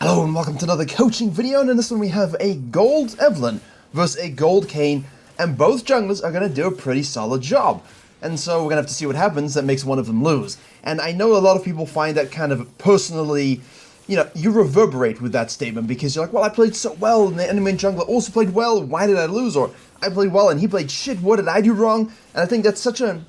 Hello and welcome to another coaching video, and in this one we have a gold Evelynn versus a gold Kayn, and both junglers are going to do a pretty solid job. And so we're going to have to see what happens that makes one of them lose. And I know a lot of people find that kind of personally, you reverberate with that statement because you're like, well, I played so well and the enemy jungler also played well, why did I lose? Or I played well and he played shit, what did I do wrong? And I think that's such an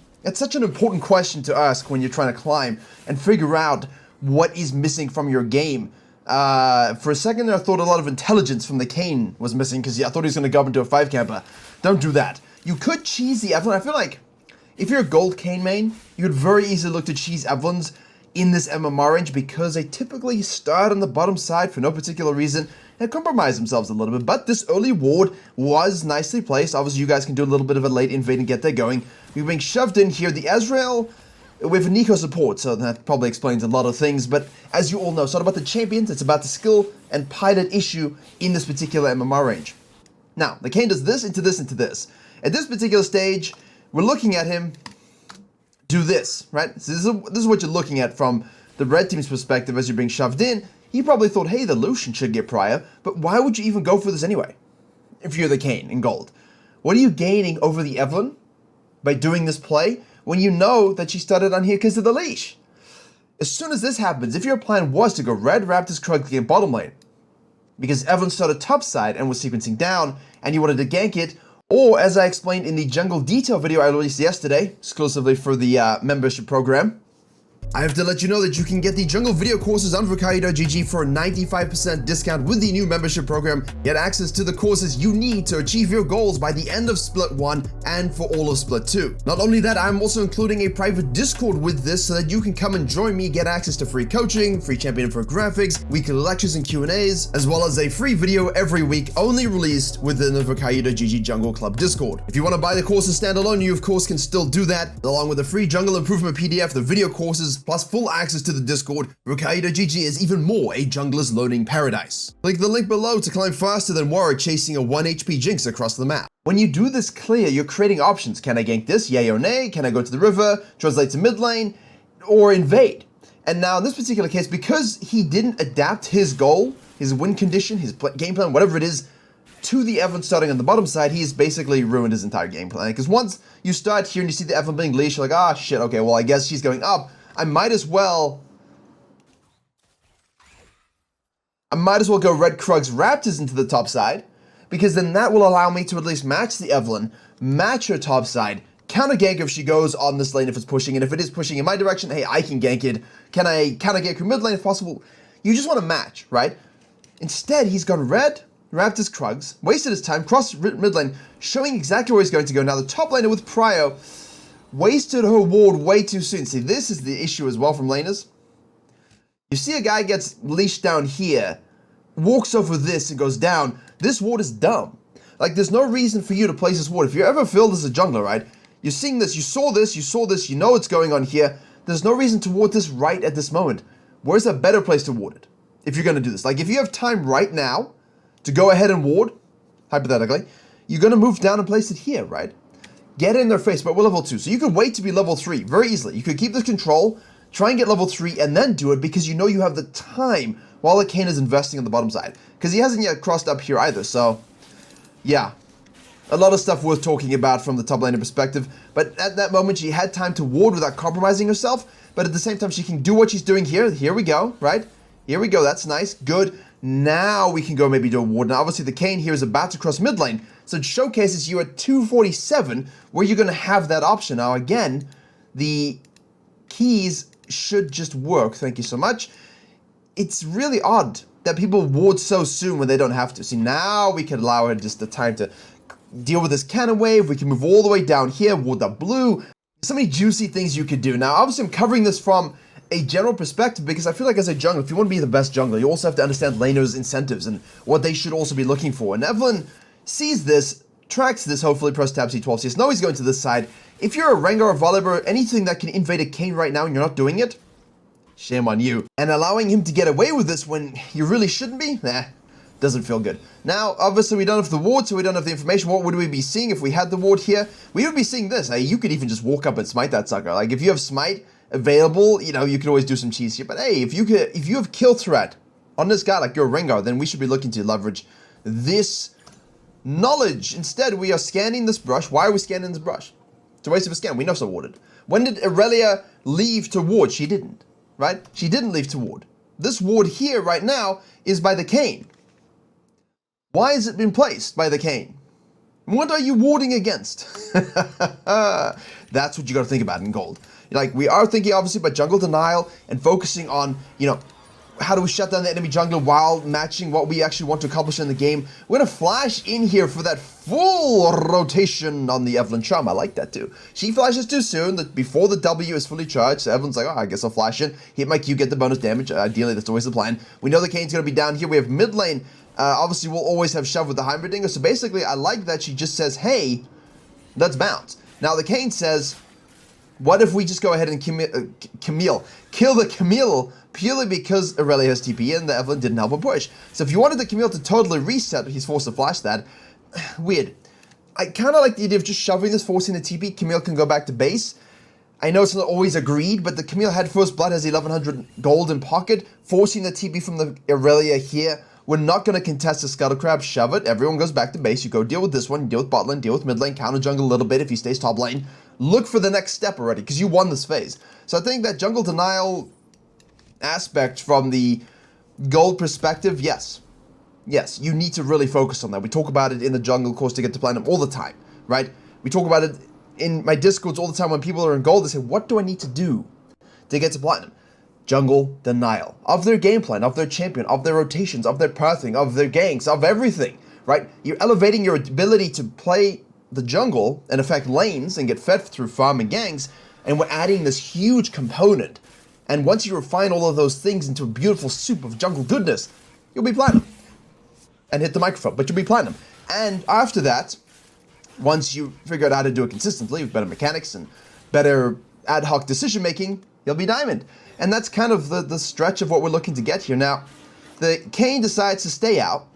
important question to ask when you're trying to climb and figure out what is missing from your game. For a second there, I thought a lot of intelligence from the Kayn was missing because I thought he was going to go up into a 5-camper. Don't do that. You could cheese the Evelynn. I feel like if you're a gold Kayn main, you would very easily look to cheese Evelyns in this MMR range because they typically start on the bottom side for no particular reason and compromise themselves a little bit. But this early ward was nicely placed. Obviously, you guys can do a little bit of a late invade and get that going. We're being shoved in here. The Ezreal with Nico support, so that probably explains a lot of things, but as you all know, it's not about the champions, it's about the skill and pilot issue in this particular MMR range. Now, the Kayn does this, into this, into this. At this particular stage, we're looking at him do this, right? So this is what you're looking at from the red team's perspective as you're being shoved in. He probably thought, hey, the Lucian should get prior, but why would you even go for this anyway? If you're the Kayn in gold. What are you gaining over the Evelynn by doing this play when you know that she started on here because of the leash? As soon as this happens, if your plan was to go red, Raptors, Krug, and bottom lane, because Evelynn started top side and was sequencing down, and you wanted to gank it, or as I explained in the jungle detail video I released yesterday, exclusively for the membership program, I have to let you know that you can get the jungle video courses on Virkayu.gg for a 95% discount with the new membership program. Get access to the courses you need to achieve your goals by the end of Split 1 and for all of Split 2. Not only that, I'm also including a private Discord with this so that you can come and join me, get access to free coaching, free champion graphics, weekly lectures and Q&As, as well as a free video every week only released within the Virkayu.gg Jungle Club Discord. If you want to buy the courses standalone, you of course can still do that, along with a free jungle improvement PDF, the video courses, plus full access to the Discord. Virkayu.gg is even more a jungler's learning paradise. Click the link below to climb faster than Warwick chasing a 1 HP Jinx across the map. When you do this clear, you're creating options. Can I gank this? Yay or nay? Can I go to the river, translate to mid lane, or invade? And now in this particular case, because he didn't adapt his goal, his win condition, his game plan, whatever it is, to the Evelynn starting on the bottom side, he's basically ruined his entire game plan. Because once you start here and you see the Evelynn being leashed, you're like, ah, shit, okay, well, I guess she's going up. I might as well go red Krugs Raptors into the top side, because then that will allow me to at least match the Evelynn, match her top side, counter gank if she goes on this lane if it's pushing, and if it is pushing in my direction, hey, I can gank it. Can I counter gank her mid lane if possible? You just want to match, right? Instead, he's gone red, Raptors Krugs, wasted his time, crossed mid lane, showing exactly where he's going to go. Now the top laner with Prio wasted her ward way too soon. See, this is the issue as well from laners. You see a guy gets leashed down here, walks over this and goes down. This ward is dumb. Like, there's no reason for you to place this ward. If you're ever filled as a jungler, right? You're seeing this, you saw this, you know what's going on here. There's no reason to ward this right at this moment. Where's a better place to ward it? If you're going to do this. Like, if you have time right now to go ahead and ward, hypothetically, you're going to move down and place it here, right? Get in their face, but we're level 2. So you could wait to be level 3 very easily. You could keep this control, try and get level 3, and then do it because you know you have the time while the Kayn is investing on the bottom side. Because he hasn't yet crossed up here either, so yeah. A lot of stuff worth talking about from the top laner perspective, but at that moment she had time to ward without compromising herself, but at the same time she can do what she's doing here. Here we go, right? Here we go, that's nice, good. Now we can go maybe do a ward. Now obviously the Kayn here is about to cross mid lane, so it showcases you at 247 where you're going to have that option. Now again, the keys should just work, thank you so much. It's really odd that people ward so soon when they don't have to. See, now we can allow her just the time to deal with this cannon wave. We can move all the way down here, ward the blue. So many juicy things you could do. Now obviously I'm covering this from a general perspective because I feel like as a jungler, if you want to be the best jungler, you also have to understand laners' incentives and what they should also be looking for. And Evelynn sees this, tracks this, hopefully press tab C12 CS. Now he's going to this side. If you're a Rengar or Volibear, anything that can invade a Kayn right now and you're not doing it, shame on you. And allowing him to get away with this when you really shouldn't be, doesn't feel good. Now, obviously we don't have the ward, so we don't have the information. What would we be seeing if we had the ward here? We would be seeing this. You could even just walk up and smite that sucker. Like, if you have smite available, you know, you can always do some cheese here. But hey, if you have kill threat on this guy like your Rengar, then we should be looking to leverage this knowledge. Instead, we are scanning this brush. Why are we scanning this brush? It's a waste of a scan. We know so warded. When did Irelia leave to ward? She didn't, right? She didn't leave to ward. This ward here right now is by the Kayn. Why has it been placed by the Kayn? What are you warding against? That's what you got to think about in gold. Like, we are thinking obviously about jungle denial and focusing on, you know, how do we shut down the enemy jungler while matching what we actually want to accomplish in the game. We're going to flash in here for that full rotation on the Evelynn charm. I like that too. She flashes too soon, before the W is fully charged. So Evelynn's like, oh, I guess I'll flash in, hit my Q, get the bonus damage. Ideally, that's always the plan. We know the Kayn's going to be down here. We have mid lane. Obviously, we'll always have Shove with the Heimerdinger. So basically, I like that she just says, hey, let's bounce. Now, the Kayn says, what if we just go ahead and kill the Camille purely because Irelia has TP and the Evelynn didn't help her push. So if you wanted the Camille to totally reset, he's forced to flash that. Weird. I kind of like the idea of just shoving this, forcing the TP. Camille can go back to base. I know it's not always agreed, but the Camille had first blood, has 1100 gold in pocket. Forcing the TP from the Irelia here. We're not going to contest the Scuttle Crab, shove it. Everyone goes back to base. You go deal with this one, deal with bot lane, deal with mid lane, counter jungle a little bit if he stays top lane. Look for the next step already, because you won this phase. So I think that jungle denial aspect from the gold perspective, yes. Yes, you need to really focus on that. We talk about it in the jungle course to get to platinum all the time, right? We talk about it in my discords all the time when people are in gold. They say, what do I need to do to get to platinum? Jungle denial of their game plan, of their champion, of their rotations, of their pathing, of their ganks, of everything, right? You're elevating your ability to play the jungle and affect lanes and get fed through farm and ganks, and we're adding this huge component. And once you refine all of those things into a beautiful soup of jungle goodness, you'll be platinum. And hit the microphone, but you'll be platinum. And after that, once you figure out how to do it consistently with better mechanics and better ad hoc decision making, you'll be diamond. And that's kind of the stretch of what we're looking to get here. Now, the Kayn decides to stay out,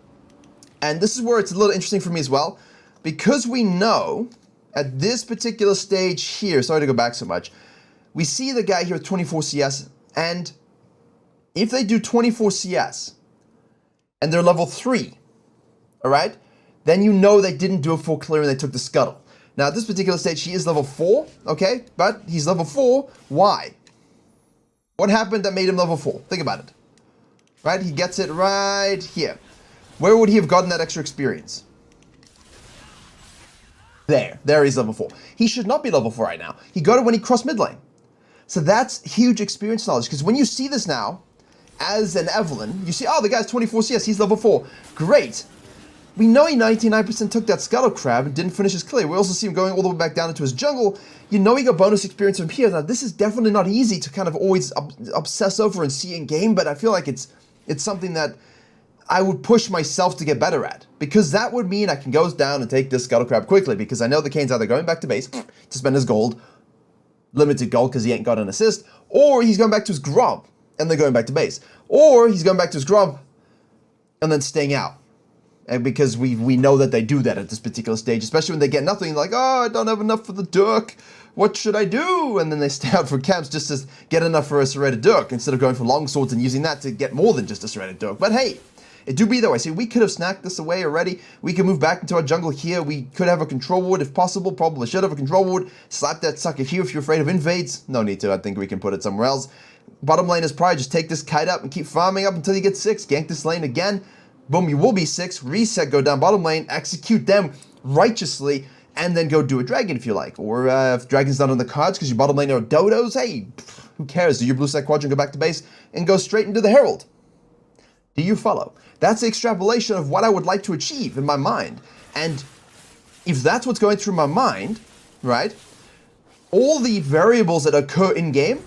and this is where it's a little interesting for me as well, because we know at this particular stage here, sorry to go back so much, we see the guy here with 24 CS, and if they do 24 CS, and they're level 3, all right, then you know they didn't do a full clear and they took the scuttle. Now, at this particular stage, he is level 4, okay, but he's level 4, why? What happened that made him level 4? Think about it. Right? He gets it right here. Where would he have gotten that extra experience? There he's level 4. He should not be level 4 right now. He got it when he crossed mid lane. So that's huge experience knowledge, because when you see this now, as an Evelynn, you see, oh, the guy's 24 CS, he's level 4. Great. We know he 99% took that Scuttle Crab and didn't finish his clear. We also see him going all the way back down into his jungle. You know he got bonus experience from here. Now, this is definitely not easy to kind of always obsess over and see in game, but I feel like it's something that I would push myself to get better at, because that would mean I can go down and take this Scuttle Crab quickly, because I know the Kayn's either going back to base to spend his gold, limited gold because he ain't got an assist, or he's going back to his Gromp and then going back to base, or he's going back to his Gromp and then staying out. And because we know that they do that at this particular stage, especially when they get nothing, like, oh, I don't have enough for the Dirk. What should I do? And then they stay out for camps just to get enough for a serrated Dirk instead of going for long swords and using that to get more than just a serrated Dirk. But hey, it do be that way. See, we could have snacked this away already. We could move back into our jungle here. We could have a control ward if possible. Probably should have a control ward. Slap that sucker here if you're afraid of invades. No need to. I think we can put it somewhere else. Bottom lane is probably just take this kite up and keep farming up until you get 6. Gank this lane again. Boom, you will be 6. Reset, go down bottom lane, execute them righteously, and then go do a dragon if you like. Or if dragon's not on the cards because your bottom lane are dodos, hey, who cares? Do your blue side quadrant, go back to base, and go straight into the herald. Do you follow? That's the extrapolation of what I would like to achieve in my mind. And if that's what's going through my mind, right, all the variables that occur in-game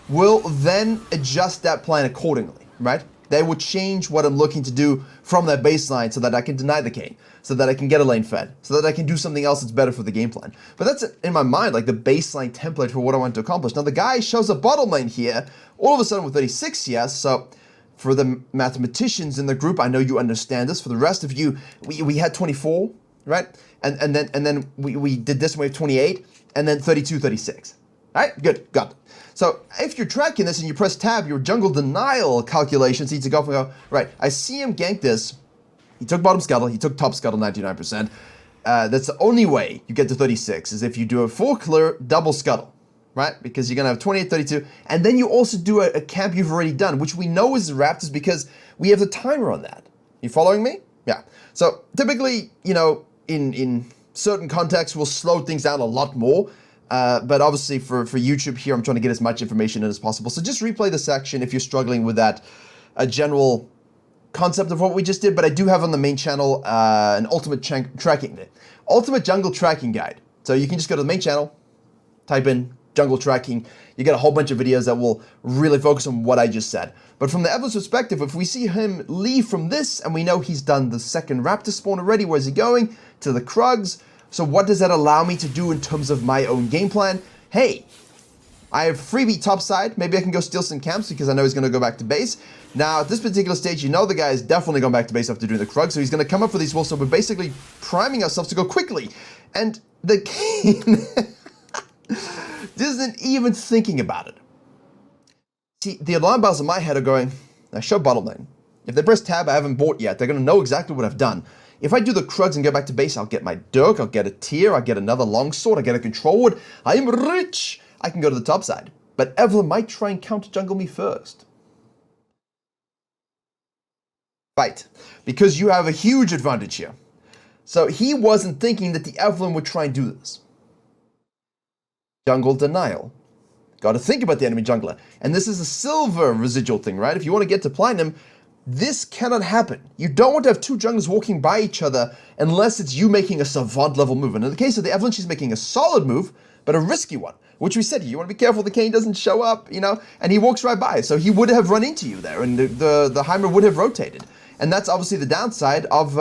will then adjust that plan accordingly, right? They will change what I'm looking to do from that baseline so that I can deny the Kayn, so that I can get a lane fed, so that I can do something else that's better for the game plan. But that's in my mind, like the baseline template for what I want to accomplish. Now the guy shows a bottom lane here, all of a sudden with 36 CS, so for the mathematicians in the group, I know you understand this. For the rest of you, we had 24, right? And then we did this and we have 28, and then 32, 36. Alright, good, got it. So if you're tracking this and you press tab, your jungle denial calculations need to go from, right, I see him gank this. He took bottom scuttle, he took top scuttle 99%. That's the only way you get to 36 is if you do a full clear double scuttle, right? Because you're gonna have 28, 32, and then you also do a camp you've already done, which we know is Raptors because we have the timer on that. You following me? Yeah. So typically, you know, in certain contexts, we'll slow things down a lot more. But obviously for YouTube here, I'm trying to get as much information in as possible. So just replay the section if you're struggling with that general concept of what we just did. But I do have on the main channel an ultimate jungle tracking guide. So you can just go to the main channel, type in jungle tracking. You get a whole bunch of videos that will really focus on what I just said. But from the Evelynn's perspective, if we see him leave from this, and we know he's done the second raptor spawn already, where's he going? To the Krugs. So what does that allow me to do in terms of my own game plan? Hey, I have freebie topside. Maybe I can go steal some camps because I know he's going to go back to base. Now, at this particular stage, you know the guy is definitely going back to base after doing the Krug, so he's going to come up for these wolves. So we're basically priming ourselves to go quickly. And the Kayn isn't even thinking about it. See, the alarm bells in my head are going, I show bottom lane. If they press tab, I haven't bought yet. They're going to know exactly what I've done. If I do the Krugs and go back to base, I'll get my Dirk, I'll get a Tier, I'll get another Longsword, I'll get a Control Wood. I am rich! I can go to the top side. But Evelynn might try and counter jungle me first. Right. Because you have a huge advantage here. So he wasn't thinking that the Evelynn would try and do this. Jungle denial. Got to think about the enemy jungler. And this is a silver residual thing, right? If you want to get to platinum, this cannot happen. You don't want to have two junglers walking by each other unless it's you making a savant level move. And in the case of the Evelynn, she's making a solid move, but a risky one, which we said, you want to be careful the Kayn doesn't show up, you know, and he walks right by. So he would have run into you there, and the Heimer would have rotated. And that's obviously the downside of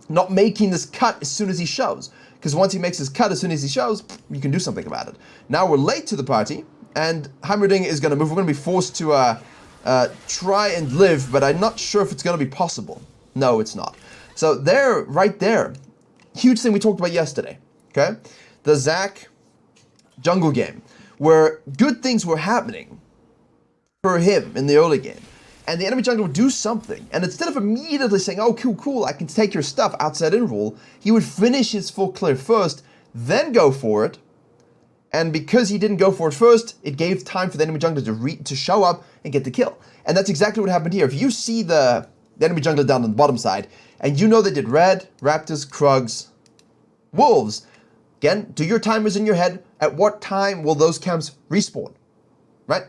not making this cut as soon as he shows. Because once he makes his cut as soon as he shows, you can do something about it. Now we're late to the party, and Heimerdinger is going to move. We're going to be forced to try and live, but I'm not sure if it's going to be possible. No, it's not. So there, right there, huge thing we talked about yesterday, okay? The Zac jungle game, where good things were happening for him in the early game. And the enemy jungler would do something, and instead of immediately saying, oh, cool, I can take your stuff outside in rule, he would finish his full clear first, then go for it. And because he didn't go for it first, it gave time for the enemy jungler to show up and get the kill. And that's exactly what happened here. If you see the enemy jungler down on the bottom side, and you know they did red, raptors, Krugs, wolves, again, do your timers in your head. At what time will those camps respawn? Right?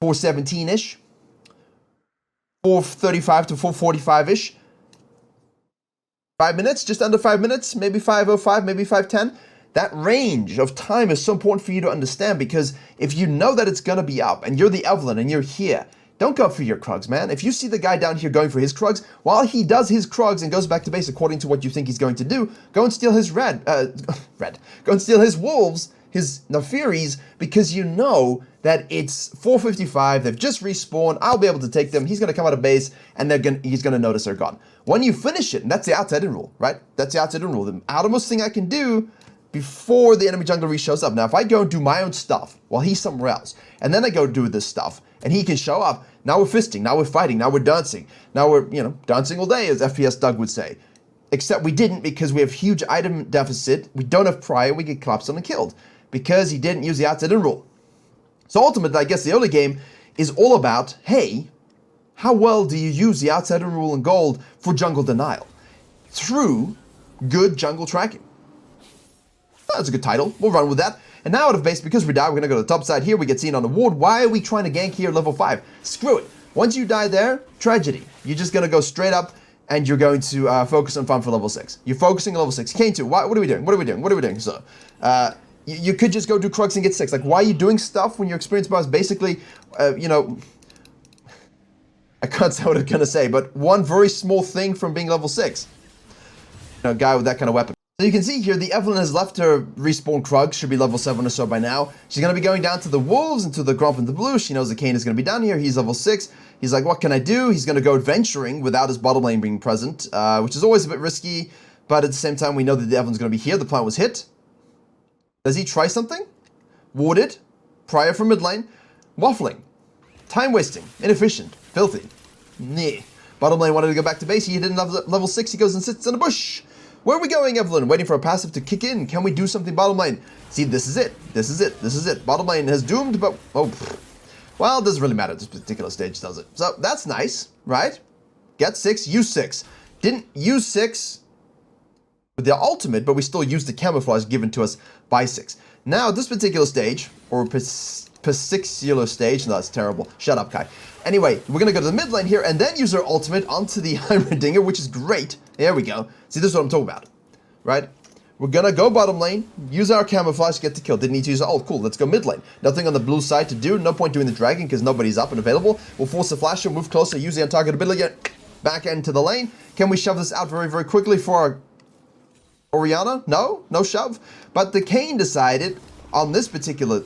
417-ish. 435 to 445-ish. 5 minutes, just under 5 minutes, maybe 5:05, maybe 5:10. That range of time is so important for you to understand, because if you know that it's going to be up and you're the Evelynn and you're here, don't go for your Krugs, man. If you see the guy down here going for his Krugs, while he does his Krugs and goes back to base according to what you think he's going to do, go and steal his go and steal his wolves, his Nefiris, because you know that it's 4:55, they've just respawned, I'll be able to take them, he's going to come out of base, and he's going to notice they're gone. When you finish it, and that's the outside in rule, right? That's the outside in rule. The outermost thing I can do before the enemy jungler shows up. Now, if I go and do my own stuff while he's somewhere else, and then I go do this stuff, and he can show up, now we're fisting, now we're fighting, now we're dancing. Now we're, you know, dancing all day, as FPS Doug would say. Except we didn't, because we have huge item deficit, we don't have prior, we get collapsed on and killed. Because he didn't use the outside in rule. So ultimately, I guess the early game is all about, hey, how well do you use the outside in rule and gold for jungle denial? Through good jungle tracking. That's a good title. We'll run with that. And now out of base, because we die, we're going to go to the top side here. We get seen on the ward. Why are we trying to gank here at level 5? Screw it. Once you die there, tragedy. You're just going to go straight up and you're going to focus on farm for level 6. You're focusing on level 6. Kayn 2, what are we doing? What are we doing? What are we doing? So, you could just go do Krugs and get 6. Like, why are you doing stuff when your experience bar is basically, you know, I can't say what I'm going to say, but one very small thing from being level 6. You know, a guy with that kind of weapon. So you can see here, the Evelynn has left her respawn Krug, should be level 7 or so by now. She's going to be going down to the wolves and to the Gromp and the blue. She knows the Kayn is going to be down here. He's level 6. He's like, what can I do? He's going to go adventuring without his bottom lane being present, which is always a bit risky. But at the same time, we know that the Evelynn's going to be here. The plan was hit. Does he try something? Warded. Prior from mid lane. Waffling. Time wasting. Inefficient. Filthy. Nah. Bottom lane wanted to go back to base. He didn't have level 6. He goes and sits in a bush. Where are we going, Evelynn? Waiting for a passive to kick in. Can we do something bottom lane? See, this is it. This is it. This is it. Bottom lane has doomed, but... oh, well, it doesn't really matter at this particular stage, does it? So, that's nice, right? Get 6, use 6. Didn't use 6 with the ultimate, but we still used the camouflage given to us by 6. Now, this particular stage, or particular stage, no, that's terrible. Shut up, Kai. Anyway, we're going to go to the mid lane here and then use our ultimate onto the Heimerdinger, which is great. There we go. See, this is what I'm talking about, right? We're going to go bottom lane, use our camouflage to get the kill. Didn't need to use our ult. Cool, let's go mid lane. Nothing on the blue side to do. No point doing the dragon because nobody's up and available. We'll force the flasher, move closer, use the untargeted ability, back into the lane. Can we shove this out very, very quickly for our Orianna? No, no shove. But the Kayn decided on this particular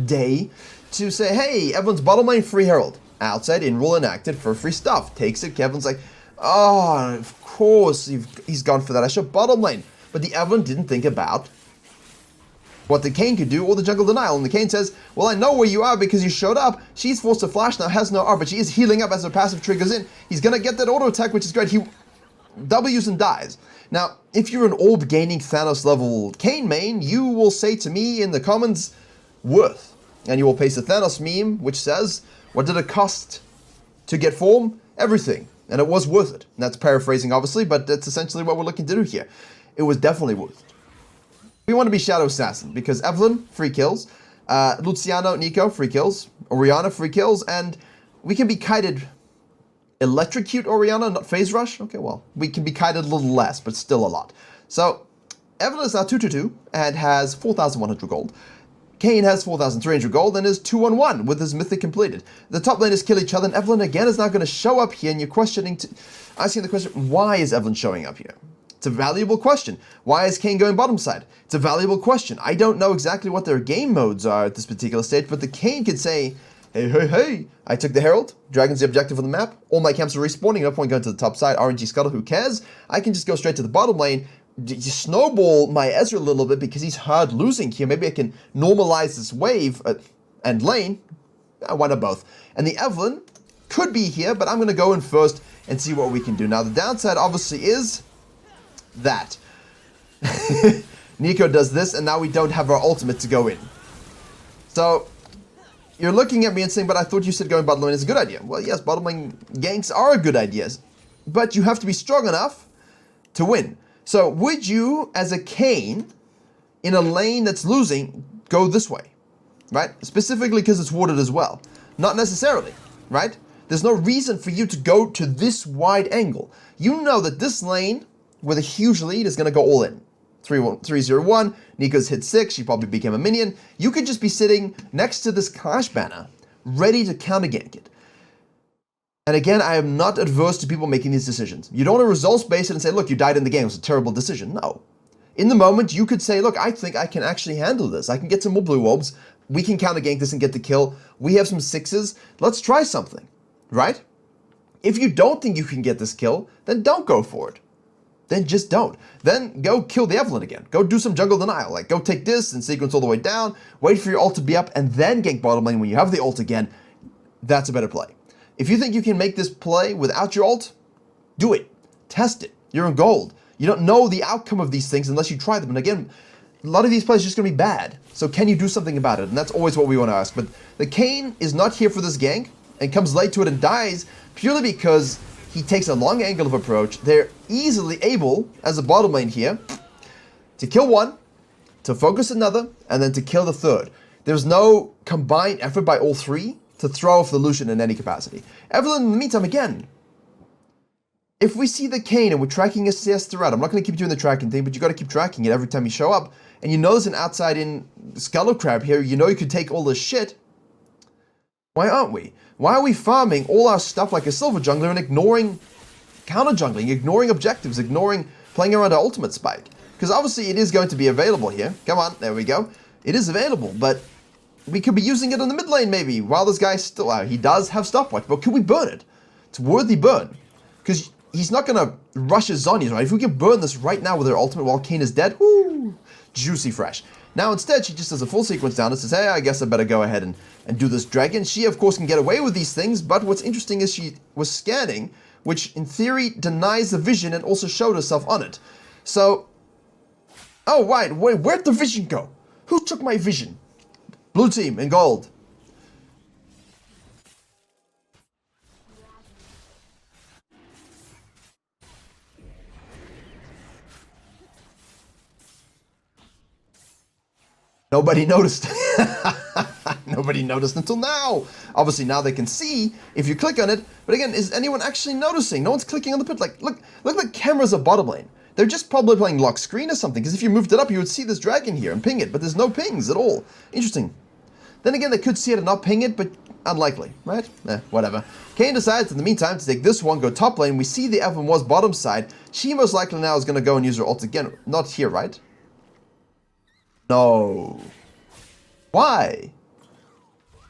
day to say, hey, Evelynn's bottom lane free herald. Outside in rule enacted for free stuff. Takes it. Kevin's like, oh, of course he's gone for that. I should bottom lane. But the Evelynn didn't think about what the Kayn could do or the jungle denial. And the Kayn says, well, I know where you are because you showed up. She's forced to flash now, has no R, but she is healing up as her passive triggers in. He's going to get that auto attack, which is great. He W's and dies. Now, if you're an orb gaining Thanos level Kayn main, you will say to me in the comments, worth. And you will paste a Thanos meme, which says, what did it cost to get form? Everything. And it was worth it. And that's paraphrasing, obviously, but that's essentially what we're looking to do here. It was definitely worth it. We want to be Shadow Assassin, because Evelynn, free kills. Luciano, Nico, free kills. Orianna, free kills. And we can be kited... Electrocute Orianna, not Phase Rush? Okay, well, we can be kited a little less, but still a lot. So, Evelynn is now 222 and has 4,100 gold. Kayn has 4,300 gold and is 2-on-1 with his mythic completed. The top laners kill each other, and Evelynn again is now going to show up here, and you're asking the question, why is Evelynn showing up here? It's a valuable question. Why is Kayn going bottom side? It's a valuable question. I don't know exactly what their game modes are at this particular stage, but the Kayn could say, hey, hey, hey, I took the Herald, Dragon's the objective on the map, all my camps are respawning, no point going to the top side, RNG Scuttle, who cares? I can just go straight to the bottom lane, snowball my Ezra a little bit because he's hard losing here. Maybe I can normalize this wave and lane. Why not both? And the Evelynn could be here, but I'm going to go in first and see what we can do. Now, the downside obviously is that. Nico does this, and now we don't have our ultimate to go in. So, you're looking at me and saying, but I thought you said going bottom lane is a good idea. Well, yes, bottom lane ganks are a good idea, but you have to be strong enough to win. So, would you, as a Kayn, in a lane that's losing, go this way, right? Specifically because it's warded as well. Not necessarily, right? There's no reason for you to go to this wide angle. You know that this lane, with a huge lead, is going to go all in. 3-0-1, Nico's hit 6, she probably became a minion. You could just be sitting next to this Clash banner, ready to counter gank it. And again, I am not adverse to people making these decisions. You don't want to results base it and say, look, you died in the game, it was a terrible decision. No. In the moment, you could say, look, I think I can actually handle this. I can get some more blue orbs. We can counter gank this and get the kill. We have some 6s. Let's try something, right? If you don't think you can get this kill, then don't go for it. Then just don't. Then go kill the Evelynn again. Go do some jungle denial. Like, go take this and sequence all the way down, wait for your ult to be up, and then gank bottom lane when you have the ult again. That's a better play. If you think you can make this play without your ult, do it. Test it. You're in gold. You don't know the outcome of these things unless you try them. And again, a lot of these plays are just going to be bad. So can you do something about it? And that's always what we want to ask. But the Kayn is not here for this gank and comes late to it and dies purely because he takes a long angle of approach. They're easily able, as a bottom lane here, to kill one, to focus another, and then to kill the third. There's no combined effort by all three to throw off the Lucian in any capacity. Evelynn, in the meantime, again, if we see the Kayn and we're tracking his CS throughout, I'm not going to keep doing the tracking thing, but you got to keep tracking it every time you show up, and you know there's an outside-in Scuttle Crab here, you know you could take all this shit, why aren't we? Why are we farming all our stuff like a silver jungler and ignoring counter jungling, ignoring objectives, ignoring playing around our ultimate spike? Because obviously it is going to be available here. Come on, there we go. It is available, but we could be using it in the mid lane maybe, while this guy's still out. He does have stopwatch, but could we burn it? It's a worthy burn. Because he's not going to rush his Zhonya's, right? If we can burn this right now with our ultimate while Kayn is dead, whoo, juicy fresh. Now instead, she just does a full sequence down and says, hey, I guess I better go ahead and do this dragon. She, of course, can get away with these things, but what's interesting is she was scanning, which in theory denies the vision and also showed herself on it. So, oh, right, where'd the vision go? Who took my vision? Blue team in gold. Nobody noticed. Nobody noticed until now. Obviously, now they can see if you click on it. But again, is anyone actually noticing? No one's clicking on the pit. Like, look, the cameras are bottom lane. They're just probably playing lock screen or something. Because if you moved it up, you would see this dragon here and ping it. But there's no pings at all. Interesting. Then again, they could see it and not ping it, but unlikely, right? Whatever. Kayn decides in the meantime to take this one, go top lane. We see the Evelynn was bottom side. She most likely now is going to go and use her ult again. Not here, right? No. Why?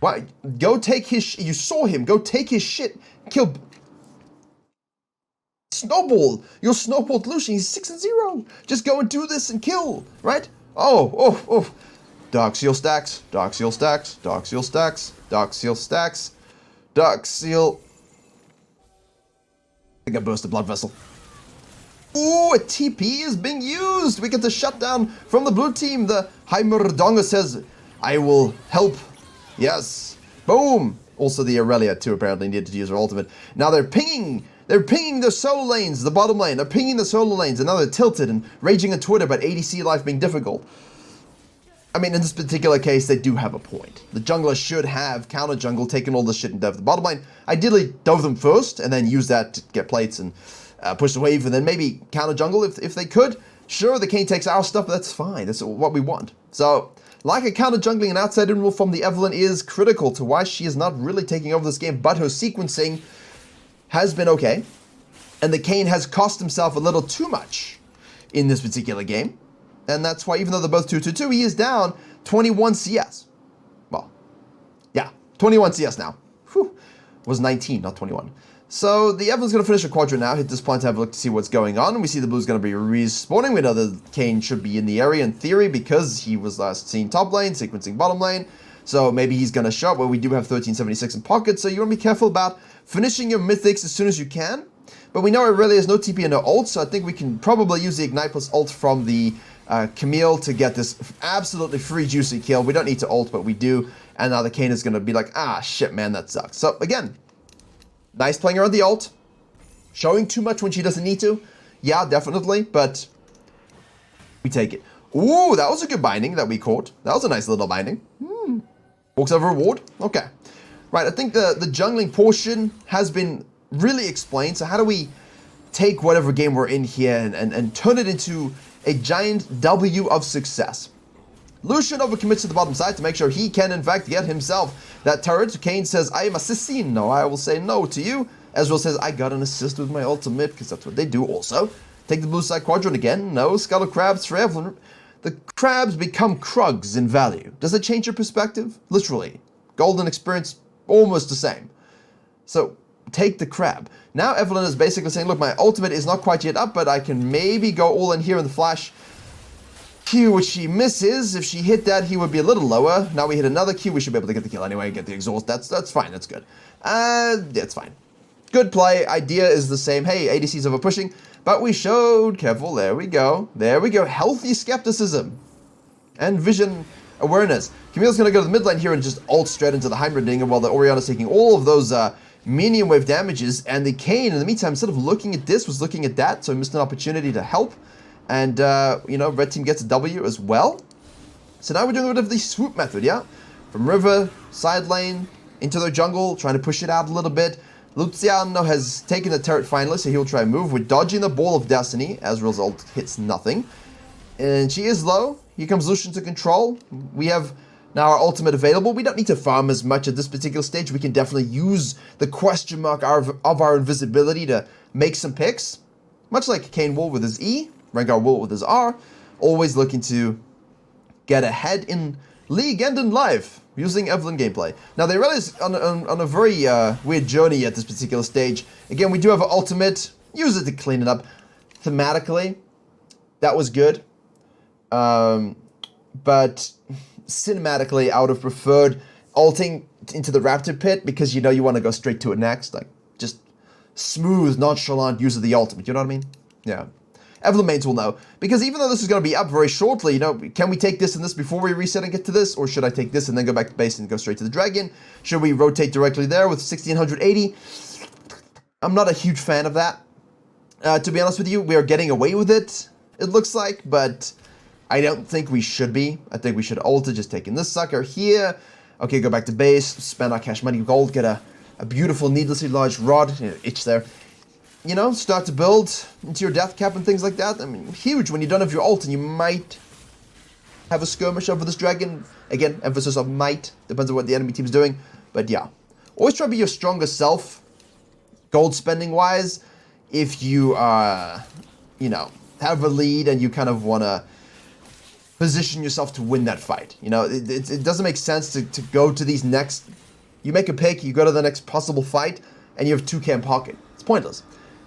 Why? Go take his you saw him. Go take his shit. Kill. Snowball. You're snowballed Lucian. He's 6-0. Just go and do this and kill. Right? Oh. Dark Seal stacks. Dark Seal stacks. Dark Seal stacks. Dark Seal stacks. Dark Seal. I think I burst a blood vessel. Ooh, a TP is being used. We get the shutdown from the blue team. The Heimerdonga says, I will help. Yes. Boom. Also the Aurelia too apparently needed to use her ultimate. Now they're pinging the solo lanes, the bottom lane. They're pinging the solo lanes, and now they're tilted and raging on Twitter about ADC life being difficult. I mean, in this particular case, they do have a point. The jungler should have counter jungle, taken all this shit and dove the bottom lane. Ideally, dove them first, and then use that to get plates and push the wave, and then maybe counter jungle if they could. Sure, the Kayn takes our stuff, but that's fine. That's what we want. So, like a counter jungling and outside in rule from the Evelynn is critical to why she is not really taking over this game, but her sequencing has been okay. And the Kayn has cost himself a little too much in this particular game. And that's why, even though they're both 2-2-2, he is down 21 CS. Well, yeah, 21 CS now. Whew. It was 19, not 21. So the Evelynn's going to finish a quadrant now, hit this point to have a look to see what's going on. We see the blue's going to be respawning. We know that Kayn should be in the area in theory because he was last seen top lane, sequencing bottom lane. So maybe he's going to show up, but we do have 1376 in pocket, so you want to be careful about finishing your mythics as soon as you can. But we know Aurelia has no TP and no ult, so I think we can probably use the Ignite plus ult from the Camille to get this absolutely free juicy kill. We don't need to ult, but we do. And now the Kayn is going to be like, ah, shit, man, that sucks. So again, nice playing her on the ult. Showing too much when she doesn't need to. Yeah, definitely, but we take it. Ooh, that was a good binding that we caught. That was a nice little binding. Walks over reward. Okay. Right, I think the jungling portion has been really explained. So how do we take whatever game we're in here and turn it into a giant W of success? Lucian overcommits to the bottom side to make sure he can, in fact, get himself that turret. Kayn says, I am assisting. No, I will say no to you. Ezreal says, I got an assist with my ultimate, because that's what they do also. Take the blue side quadrant again. No, Skull of Crabs for Evelynn. The crabs become Krugs in value. Does it change your perspective? Literally. Golden experience, almost the same. So, take the crab. Now Evelynn is basically saying, look, my ultimate is not quite yet up, but I can maybe go all in here in the flash. Q, which she misses. If she hit that, he would be a little lower. Now we hit another Q. We should be able to get the kill anyway, get the exhaust. That's fine. That's good. Yeah, it's fine. Good play. Idea is the same. Hey, ADC's over pushing, but we showed, careful, there we go. There we go. Healthy skepticism and vision awareness. Camille's going to go to the mid lane here and just ult straight into the Heimerdinger while the Orianna's taking all of those minion wave damages, and the Kayn, in the meantime, instead of looking at this, was looking at that, so he missed an opportunity to help. And, you know, red team gets a W as well. So now we're doing a bit of the swoop method, yeah? From river, side lane, into the jungle, trying to push it out a little bit. Luciano has taken the turret finally, so he'll try and move. We're dodging the Ball of Destiny. Ezreal's ult hits nothing. And she is low. Here comes Lucian to control. We have now our ultimate available. We don't need to farm as much at this particular stage. We can definitely use the question mark of our invisibility to make some picks. Much like Kayn will with his E, Rengar will with his R. Always looking to get ahead in League and in life using Evelynn gameplay. Now, they realize on a very weird journey at this particular stage. Again, we do have an ultimate. Use it to clean it up. Thematically, that was good. but cinematically, I would have preferred ulting into the Raptor Pit because you know you want to go straight to it next. Like, just smooth, nonchalant use of the ultimate, you know what I mean? Yeah. Evelynn mains will know. Because even though this is going to be up very shortly, you know, can we take this and this before we reset and get to this? Or should I take this and then go back to base and go straight to the dragon? Should we rotate directly there with 1680? I'm not a huge fan of that. To be honest with you, we are getting away with it, it looks like, but I don't think we should be. I think we should ult just taking this sucker here. Okay, go back to base, spend our cash money gold, get a beautiful, needlessly large rod, itch there. You know, start to build into your death cap and things like that. I mean, huge when you don't have your ult and you might have a skirmish over this dragon. Again, emphasis on might, depends on what the enemy team's doing. But yeah, always try to be your strongest self, gold spending wise, if you you know, have a lead and you kind of want to position yourself to win that fight. You know, it doesn't make sense to go to these next, you make a pick, you go to the next possible fight, and you have 2k in pocket. It's pointless.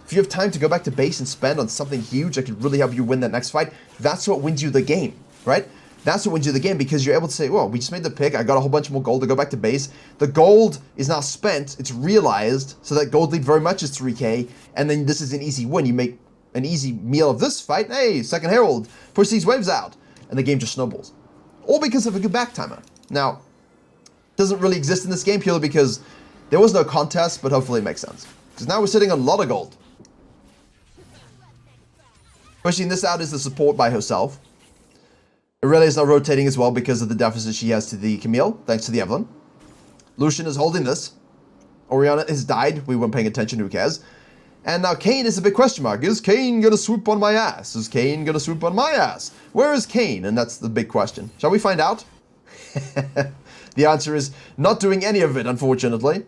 If you have time to go back to base and spend on something huge that could really help you win that next fight, that's what wins you the game, right? That's what wins you the game because you're able to say, well, we just made the pick, I got a whole bunch more gold to go back to base. The gold is now spent, it's realized, so that gold lead very much is 3k, and then this is an easy win. You make an easy meal of this fight, hey, second herald, push these waves out, and the game just snowballs. All because of a good back timer. Now, it doesn't really exist in this game purely because there was no contest, but hopefully it makes sense. Because now we're sitting on a lot of gold. Pushing this out is the support by herself. Aurelia is now rotating as well because of the deficit she has to the Camille, thanks to the Evelynn. Lucian is holding this. Orianna has died. We weren't paying attention, who cares? And now Kayn is a big question mark. Is Kayn gonna swoop on my ass? Is Kayn gonna swoop on my ass? Where is Kayn? And that's the big question. Shall we find out? The answer is not doing any of it, unfortunately.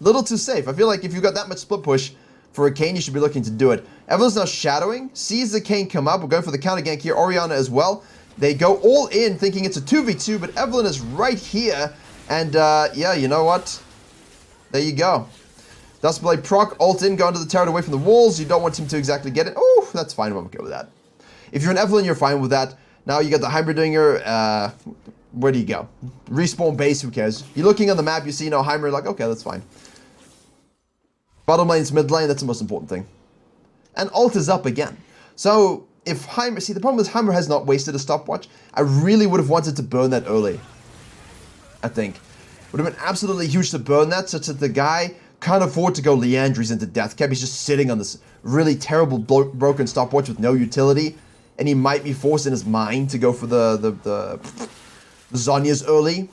Little too safe. I feel like if you got that much split push for a Kayn, you should be looking to do it. Evelynn's now shadowing, sees the Kayn come up. We're going for the counter gank here. Orianna as well. They go all in thinking it's a 2v2, but Evelynn is right here. And yeah, you know what? There you go. Duskblade proc, ult in, go into the turret away from the walls. You don't want him to exactly get it. Oh, that's fine. I'm okay with that. If you're an Evelynn, you're fine with that. Now you got the Heimerdinger. Where do you go? Respawn base, who cares? You're looking on the map, you see no Heimer, like, okay, that's fine. Bottom lane's mid lane, that's the most important thing. And ult is up again. So, if Heimer, see, the problem is Heimer has not wasted a stopwatch. I really would have wanted to burn that early. I think. Would have been absolutely huge to burn that, such that the guy can't afford to go Leandries into death cap. He's just sitting on this really terrible broken stopwatch with no utility. And he might be forced in his mind to go for the Zhonya's early.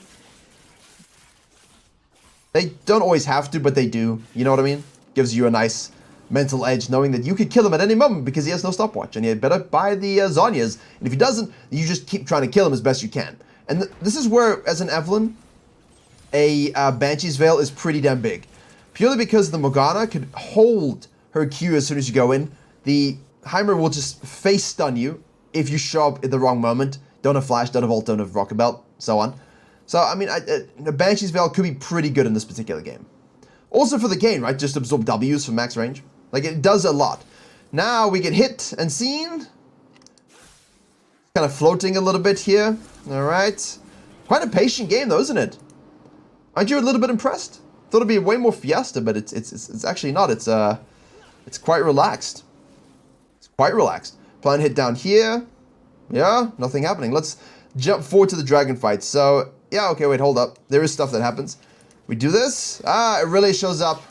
They don't always have to, but they do. You know what I mean? Gives you a nice mental edge knowing that you could kill him at any moment because he has no stopwatch. And you better buy the Zhonya's. And if he doesn't, you just keep trying to kill him as best you can. And this is where, as an Evelynn, a Banshee's Veil is pretty damn big. Purely because the Morgana could hold her Q as soon as you go in. The Heimer will just face stun you if you show up at the wrong moment. Don't have Flash, don't have Ult, don't have Rocket Belt, so on. So, I mean, the Banshee's Veil could be pretty good in this particular game. Also for the Kayn, right? Just absorb W's for max range. Like, it does a lot. Now we get hit and seen. Kind of floating a little bit here. Alright. Quite a patient game though, isn't it? Aren't you a little bit impressed? Thought it'd be way more fiesta, but it's actually not. It's quite relaxed. It's quite relaxed. Plan hit down here. Yeah, nothing happening. Let's jump forward to the dragon fight. So, yeah, okay, wait, hold up. There is stuff that happens. We do this. It really shows up.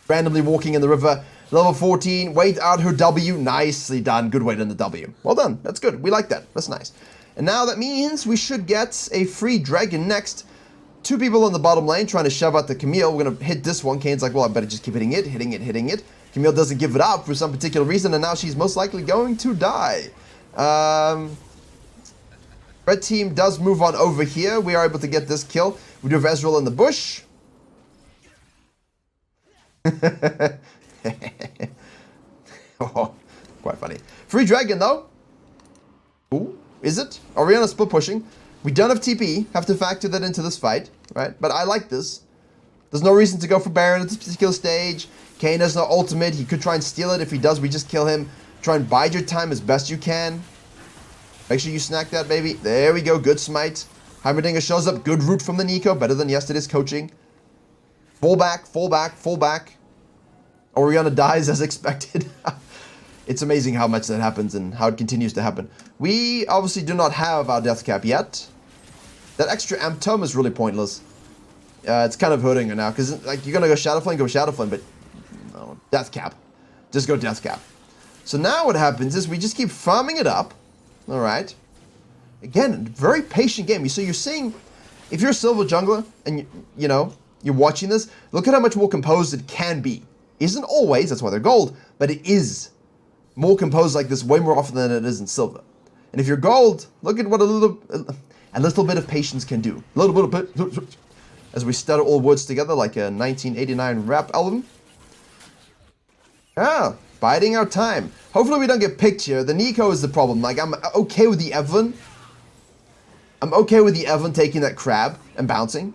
Randomly walking in the river. Level 14. Wait out her W. Nicely done. Good wait on the W. Well done. That's good. We like that. That's nice. And now that means we should get a free dragon next. 2 people in the bottom lane trying to shove out the Camille. We're going to hit this one. Kayn's like, well, I better just keep hitting it, hitting it, hitting it. Camille doesn't give it up for some particular reason, and now she's most likely going to die. Red team does move on over here. We are able to get this kill. We do have Ezreal in the bush. Oh, quite funny. Free dragon, though. Ooh, is it? Orianna split pushing. We don't have TP. Have to factor that into this fight, right? But I like this. There's no reason to go for Baron at this particular stage. Kayn has no ultimate. He could try and steal it. If he does, we just kill him. Try and bide your time as best you can. Make sure you snack that, baby. There we go. Good smite. Heimerdinger shows up. Good root from the Nico. Better than yesterday's coaching. Fall back, fall back, fall back. Orianna dies as expected. It's amazing how much that happens and how it continues to happen. We obviously do not have our death cap yet. That extra amp tome is really pointless. It's kind of hurting her now, because like you're gonna go Shadow Flame, but no, death cap. Just go death cap. So now what happens is we just keep farming it up. Alright. Again, very patient game. So you're seeing, if you're a silver jungler and you know, you're watching this, look at how much more composed it can be. Isn't always, that's why they're gold, but it is more composed like this way more often than it is in silver. And if you're gold, look at what a little bit of patience can do. A little bit of as we stutter all words together like a 1989 rap album. Ah, biding our time. Hopefully we don't get picked here. The Nico is the problem. Like, I'm okay with the Evelynn. I'm okay with the Evelynn taking that crab and bouncing.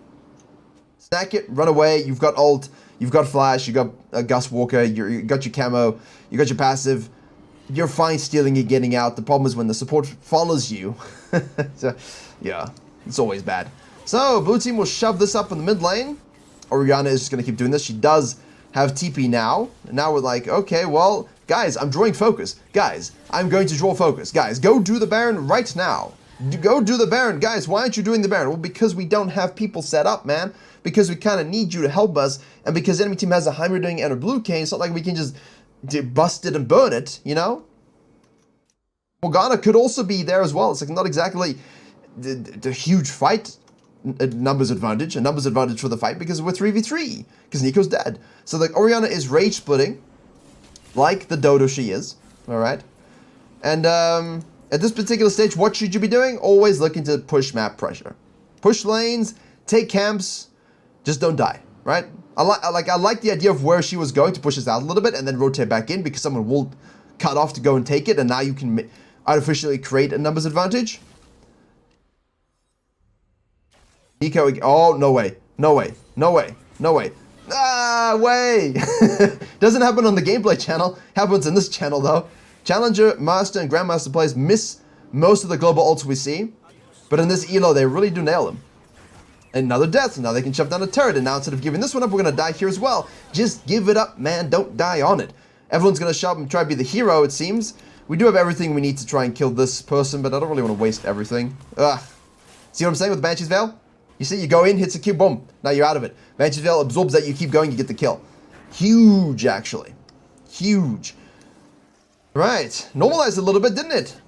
Snack it, run away. You've got ult, you've got flash, you got Gus Walker, you got your camo, you got your passive. You're fine stealing and getting out. The problem is when the support follows you. So, yeah, it's always bad. So, blue team will shove this up in the mid lane. Orianna is just going to keep doing this. She does have TP now. And now we're like, okay, well, guys, I'm drawing focus. Guys, I'm going to draw focus. Guys, go do the Baron right now. Go do the Baron. Guys, why aren't you doing the Baron? Well, because we don't have people set up, man. Because we kind of need you to help us. And because enemy team has a Heimerdinger and a blue Kayn, it's not like we can just bust it and burn it, you know? Morgana could also be there as well. It's like not exactly the huge fight numbers advantage, a numbers advantage for the fight because we're 3v3, because Nico's dead. So like Orianna is rage splitting, like the dodo she is, alright? And at this particular stage, what should you be doing? Always looking to push map pressure. Push lanes, take camps, just don't die, right? I like the idea of where she was going to push us out a little bit and then rotate back in because someone will cut off to go and take it, and now you can artificially create a numbers advantage. Nico, oh, no way, no way, no way, no way. Ah, way! Doesn't happen on the gameplay channel, happens in this channel though. Challenger, Master, and Grandmaster players miss most of the global ults we see, but in this elo, they really do nail them. Another death, now they can shove down a turret, and now instead of giving this one up, we're gonna die here as well. Just give it up, man, don't die on it. Everyone's gonna shove and try to be the hero, it seems. We do have everything we need to try and kill this person, but I don't really want to waste everything. Ugh. See what I'm saying with Banshee's Veil? You see, you go in, hits a Q, boom. Now you're out of it. Banshee's Veil absorbs that, you keep going, you get the kill. Huge, actually. Huge. Right. Normalized a little bit, didn't it?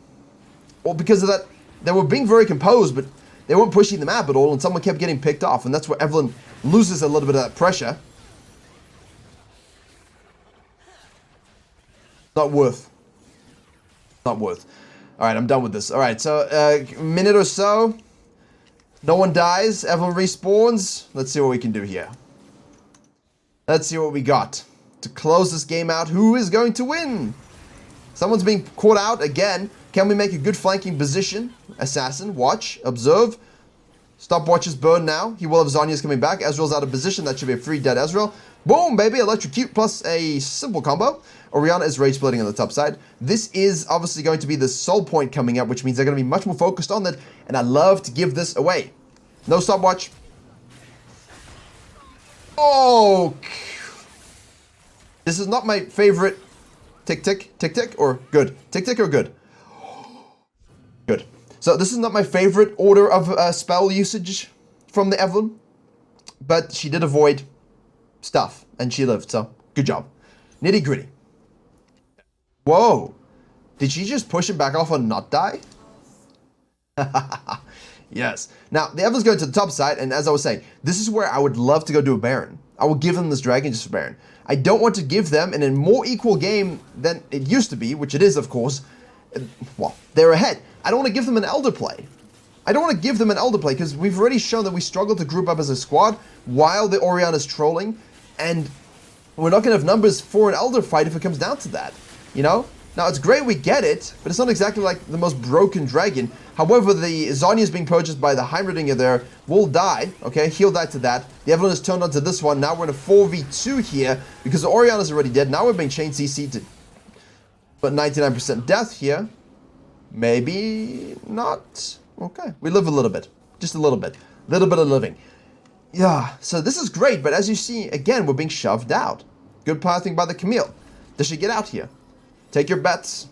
Well, because of that, they were being very composed, but they weren't pushing the map at all, and someone kept getting picked off, and that's where Evelynn loses a little bit of that pressure. Not worth. Not worth. Alright, I'm done with this. Alright, so, a minute or so. No one dies. Evelynn respawns. Let's see what we can do here. Let's see what we got. To close this game out, who is going to win? Someone's being caught out again. Can we make a good flanking position? Assassin, watch, observe. Stopwatches burn now. He will have Zhonya's coming back. Ezreal's out of position. That should be a free dead Ezreal. Boom, baby. Electrocute plus a simple combo. Orianna is rage splitting on the top side. This is obviously going to be the soul point coming up, which means they're going to be much more focused on that. And I love to give this away. No stopwatch. Oh. This is not my favorite. Tick, tick, tick, tick, or good. Tick, tick, or good. Good. So this is not my favorite order of spell usage from the Evelynn, but she did avoid stuff, and she lived, so good job. Nitty gritty. Whoa. Did she just push him back off and not die? Yes. Now, the Evelynn's going to the top side, and as I was saying, this is where I would love to go do a Baron. I will give them this dragon just for Baron. I don't want to give them in a more equal game than it used to be, which it is, of course. Well, they're ahead. I don't want to give them an Elder play. I don't want to give them an Elder play because we've already shown that we struggle to group up as a squad while the Orianna is trolling, and we're not going to have numbers for an Elder fight if it comes down to that, you know? Now, it's great we get it, but it's not exactly like the most broken dragon. However, the Zhonya is being purchased by the Heimerdinger there. Will die, okay? He'll die to that. The Evelynn is turned onto this one. Now we're in a 4v2 here because the Orianna's already dead. Now we're being chain CC to but 99% death here. Maybe not. Okay, we live a little bit. Just a little bit. Little bit of living. Yeah, so this is great, but as you see, again, we're being shoved out. Good pathing by the Camille. Does she get out here? Take your bets.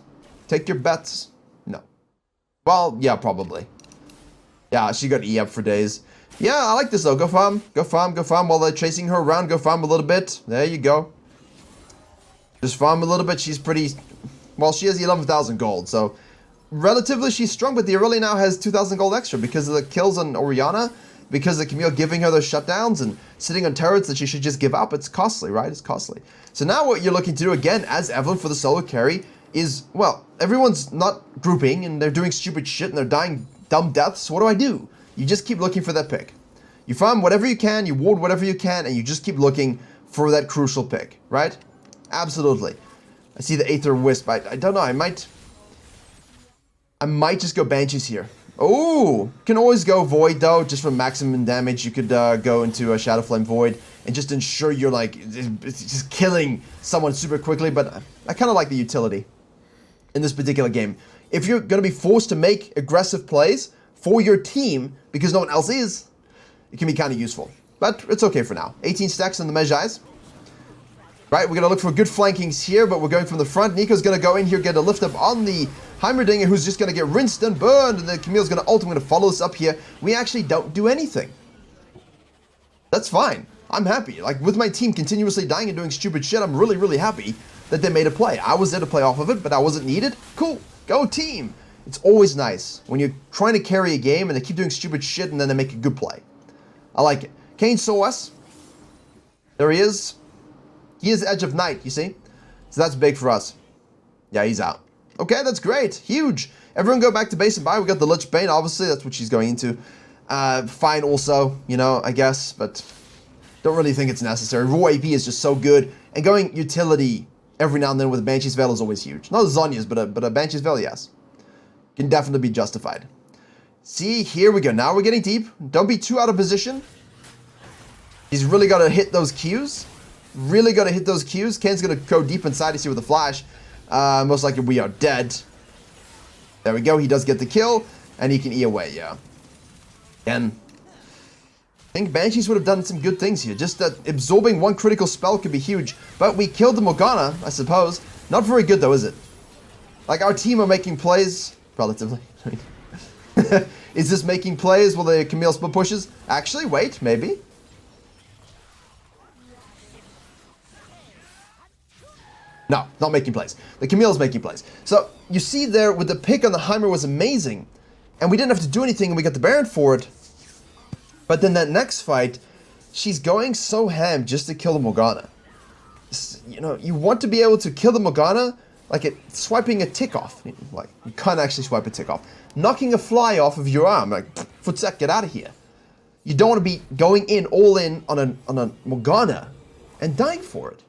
Take your bets. No. Well, yeah, probably. Yeah, she got E up for days. Yeah, I like this though. Go farm. Go farm. Go farm while they're chasing her around. Go farm a little bit. There you go. Just farm a little bit. She's pretty... Well, she has 11,000 gold, so... Relatively, she's strong, but the Evelynn now has 2,000 gold extra because of the kills on Orianna, because of Camille giving her those shutdowns and sitting on turrets that she should just give up. It's costly, right? It's costly. So now what you're looking to do, again, as Evelynn for the solo carry, is, well, everyone's not grouping, and they're doing stupid shit, and they're dying dumb deaths. What do? You just keep looking for that pick. You farm whatever you can, you ward whatever you can, and you just keep looking for that crucial pick, right? Absolutely. I see the Aether Wisp. I don't know, I might just go Banshees here. Oh, can always go Void though, just for maximum damage. You could go into a Shadow Flame Void and just ensure you're like just killing someone super quickly. But I kind of like the utility in this particular game. If you're going to be forced to make aggressive plays for your team because no one else is, it can be kind of useful. But it's okay for now. 18 stacks on the Mejais. Right, we're going to look for good flankings here, but we're going from the front. Nico's going to go in here, get a lift up on the Heimerdinger, who's just going to get rinsed and burned, and then Camille's going to ult. I'm going to follow us up here. We actually don't do anything. That's fine. I'm happy. Like, with my team continuously dying and doing stupid shit, I'm really, really happy that they made a play. I was there to play off of it, but I wasn't needed. Cool. Go team. It's always nice when you're trying to carry a game and they keep doing stupid shit and then they make a good play. I like it. Kayn saw us. There he is. He is Edge of Night, you see? So that's big for us. Yeah, he's out. Okay, that's great. Huge. Everyone go back to base and buy. We got the Lich Bane, obviously. That's what she's going into. Fine also, you know, I guess. But don't really think it's necessary. Raw AP is just so good. And going utility every now and then with a Banshee's Veil is always huge. Not Zhonya's, but a Banshee's Veil, yes. Can definitely be justified. See, here we go. Now we're getting deep. Don't be too out of position. He's really got to hit those Qs. Really got to hit those Qs. Kayn's going to go deep inside. You see with the flash. Most likely we are dead. There we go. He does get the kill. And he can E away, yeah. And I think Banshees would have done some good things here. Just that absorbing one critical spell could be huge. But we killed the Morgana, I suppose. Not very good though, is it? Like, our team are making plays. Relatively. Is this making plays while the Camille split pushes? Actually, wait, maybe. No, not making plays. The Camille's making plays. So, you see there, with the pick on the Heimer was amazing. And we didn't have to do anything, and we got the Baron for it. But then that next fight, she's going so ham just to kill the Morgana. You know, you want to be able to kill the Morgana like swiping a tick off. Like, you can't actually swipe a tick off. Knocking a fly off of your arm. Like, Footsec, get out of here. You don't want to be going in, all in on a Morgana and dying for it.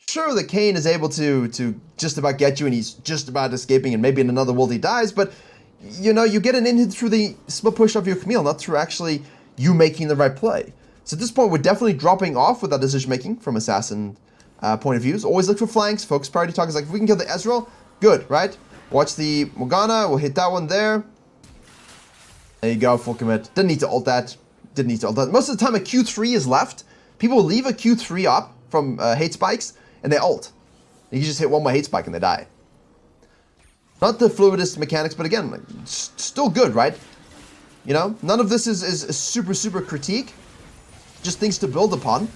Sure, the Kayn is able to just about get you, and he's just about escaping, and maybe in another world he dies, but, you know, you get an in through the split push of your Camille, not through actually you making the right play. So at this point, we're definitely dropping off with that decision-making from Assassin point of views. Always look for flanks, focus priority targets. Like, if we can kill the Ezreal, good, right? Watch the Morgana, we'll hit that one there. There you go, full commit. Didn't need to ult that. Didn't need to ult that. Most of the time, a Q3 is left. People leave a Q3 up from hate spikes, and they ult. You just hit one more hate spike and they die. Not the fluidest mechanics, but again, like, still good, right? You know, none of this is super, super critique. Just things to build upon.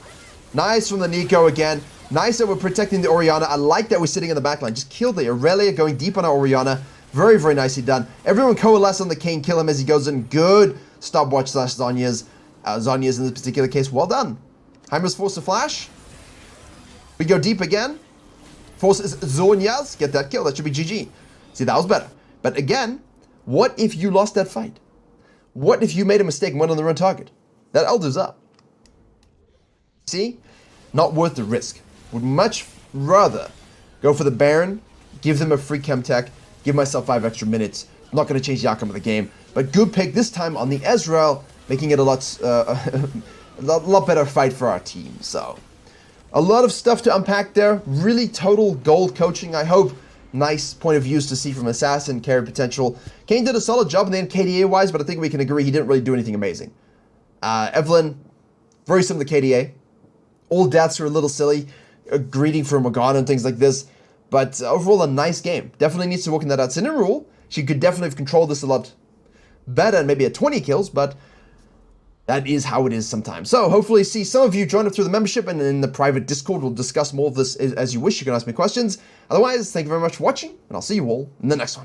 Nice from the Nico again. Nice that we're protecting the Orianna. I like that we're sitting in the backline. Just kill the Aurelia, going deep on our Orianna. Very, very nicely done. Everyone coalesce on the Kayn, kill him as he goes in. Good stopwatch / Zhonya's. Zhonya's in this particular case. Well done. Heimer's forced to flash. We go deep again. Forces Zhonya's. Get that kill. That should be GG. See, that was better. But again, what if you lost that fight? What if you made a mistake and went on the wrong target? That Elder's up. See? Not worth the risk. Would much rather go for the Baron, give them a free chem tech, give myself 5 extra minutes. I'm not going to change the outcome of the game. But good pick this time on the Ezreal, making it a lot better fight for our team. So, a lot of stuff to unpack there. Really total gold coaching. I hope nice point of views to see from assassin carry potential. Kayn did a solid job in the end KDA-wise, but I think we can agree he didn't really do anything amazing. Evelynn, very similar to KDA. All deaths were a little silly, greeting for Morgana and things like this, but overall a nice game. Definitely needs to work in that out. So in a rule, she could definitely have controlled this a lot better and maybe at 20 kills, but that is how it is sometimes. So hopefully see some of you join up through the membership, and in the private Discord we'll discuss more of this as you wish. You can ask me questions. Otherwise, thank you very much for watching, and I'll see you all in the next one.